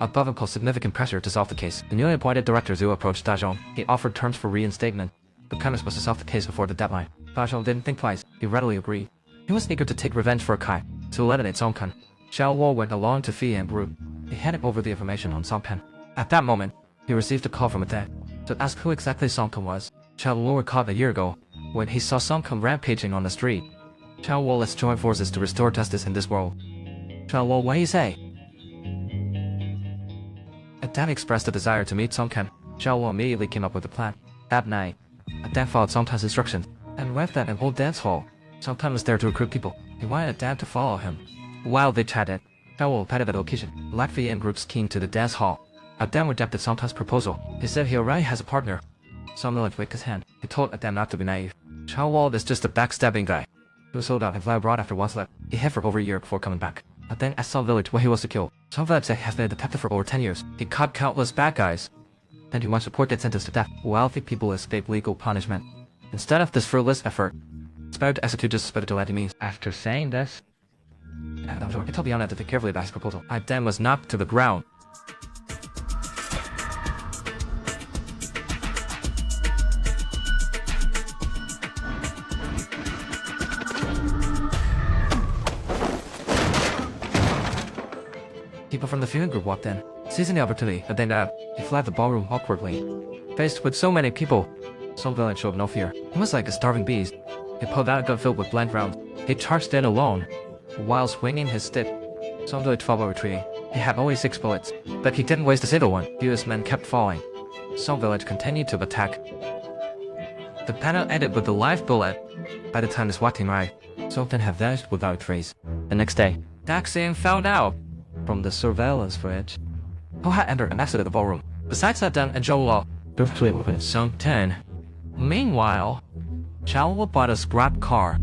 Above imposed significant pressure to solve the case. The newly appointed director Zhu approached Dajong. He offered terms for reinstatement. The premise was to solve the case before the deadline. Dajong didn't think twice. He readily agreed. He was eager to take revenge for Kai, to eliminate Songkan. Xiaowo went along to Fi and Bru. He handed over the information on Songpan. At that moment, he received a call from a dad to ask who exactly Songkan was. Xiaowo were caught a year ago when he saw Songkan rampaging on the street. Xiaowo, let's join forces to restore justice in this world. Xiaowo, what do you say? Adam expressed a desire to meet Songkan. Xiaowo immediately came up with a plan. That night, Adam followed Songkan's instructions and left at an old dance hall. Songkan was there to recruit people. He wanted Adam to follow him. While they chatted, Xiaowo patted the location. Latvia and groups keen to the dance hall. Adam rejected Songkan's proposal. He said he already has a partner. Songkan waved his hand. He told Adam not to be naive. Xiaowo is just a backstabbing guy. He was sold out and fly abroad after once left. He hid for over a year before coming back. Then asked Song Village what he was to kill. Song Village said he has been a detective for over 10 years. He caught countless bad guys. Then he wants to report that sentenced to death. Wealthy people escape legal punishment. Instead of this fruitless effort, it's better to execute just as better to let means. After saying this, he told Bianca to think carefully about his proposal. Then was knocked to the ground. People from the viewing group walked in, seizing the opportunity, and then he fled the ballroom awkwardly. Faced with so many people, Song Village showed no fear. He was like a starving beast. He pulled out a gun filled with blank rounds. He charged in alone, while swinging his stick. Song Village fell while retreating. He had only 6 bullets, but he didn't waste a single one. Fewest men kept falling. Song Village continued to attack. The battle ended with a live bullet. By the time the SWAT team arrived, Songtan had vanished without a trace. The next day, Daxian found out from the surveillance footage who had entered and exited the ballroom. Besides Adam and Zhou Luo, Songtan. Meanwhile, Xiaowo bought a scrap car,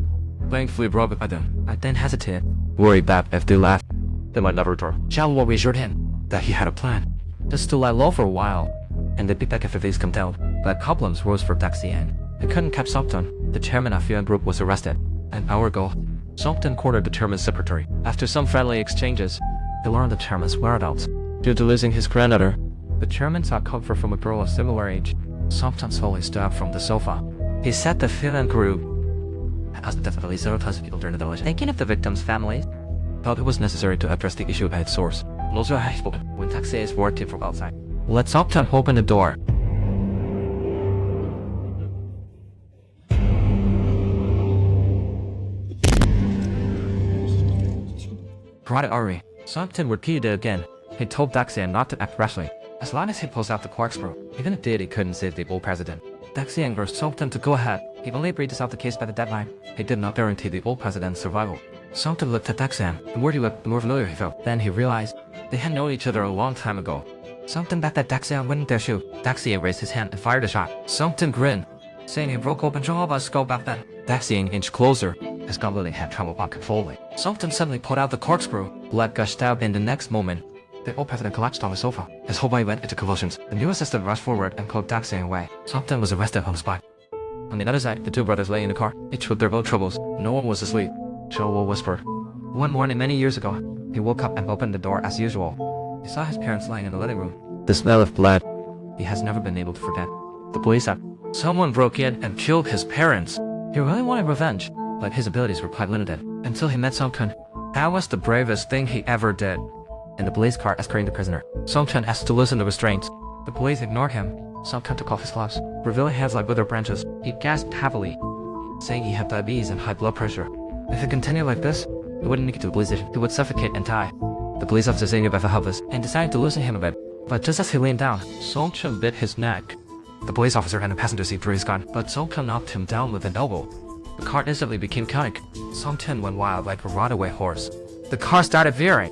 thankfully broke by them. I then hesitated, worried that if they left, they might never return. Xiaowo reassured him that he had a plan, just to lie low for a while, and they'd be back if things come down. But problems rose for Daxian. They couldn't catch Songtan. The chairman of Yuan Group was arrested. An hour ago, Songtan cornered the chairman's secretary. After some friendly exchanges, he learned the chairman's whereabouts. Due to losing his granddaughter, the chairman sought comfort from a girl of similar age. Songtan slowly stood up from the sofa. He said the villain group has definitely several times people during the demolition. Thinking of the victims' families, felt it was necessary to address the issue at its source. Also, I spoke when taxi is working from outside. Let Songtan open the door. Private Ari. Songtan repeated it again. He told Daxian not to act rashly, as long as he pulls out the corkscrew. Even if he couldn't save the old president. Daxian urged Songtan to go ahead. He only agreed to solve the case by the deadline. He did not guarantee the old president's survival. Songtan looked at Daxian. The more he looked, the more familiar he felt. Then he realized they had known each other a long time ago. Songtan bet that Daxian wouldn't dare shoot. Daxian raised his hand and fired a shot. Songtan grinned, saying he broke open Zhongba's skull back then. Daxian inched closer. His gun really had trouble controlling. Songtan suddenly pulled out the corkscrew. Blood gushed out in the next moment. The old president collapsed on the sofa. His whole body went into convulsions. The new assistant rushed forward and called Daxian away. Songtan was arrested on the spot. On the other side, the two brothers lay in the car, each with their own troubles. No one was asleep. Zhou whispered. One morning many years ago, he woke up and opened the door as usual. He saw his parents lying in the living room. The smell of blood. He has never been able to forget. The police said someone broke in and killed his parents. He really wanted revenge, but his abilities were quite limited. Until he met Songtan. That was the bravest thing he ever did. In the police car escorting the prisoner, Songtan asked to loosen the restraints. The police ignored him. Songtan took off his gloves, revealing hands like withered branches. He gasped heavily, saying he had diabetes and high blood pressure. If he continued like this, he wouldn't make it to the police station. He would suffocate and die. The police officer said he was helpless and decided to loosen him a bit. But just as he leaned down, Songtan bit his neck. The police officer and the passenger seat drew his gun, but Songtan knocked him down with an elbow. The car instantly became chaotic. Songtan went wild like a runaway horse. The car started veering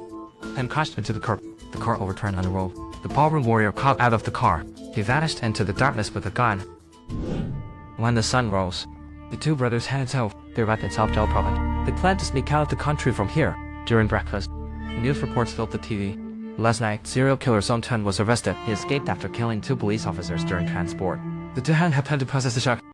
and crashed into the curb. The car overturned on the road. The ballroom warrior crawled out of the car. He vanished into the darkness with a gun. When the sun rose, the two brothers headed south. They arrived in South Zhou province. They planned to sneak out of the country from here during breakfast. News reports filled the TV. Last night, serial killer Songtan was arrested. He escaped after killing 2 police officers during transport. The two had to process the shock.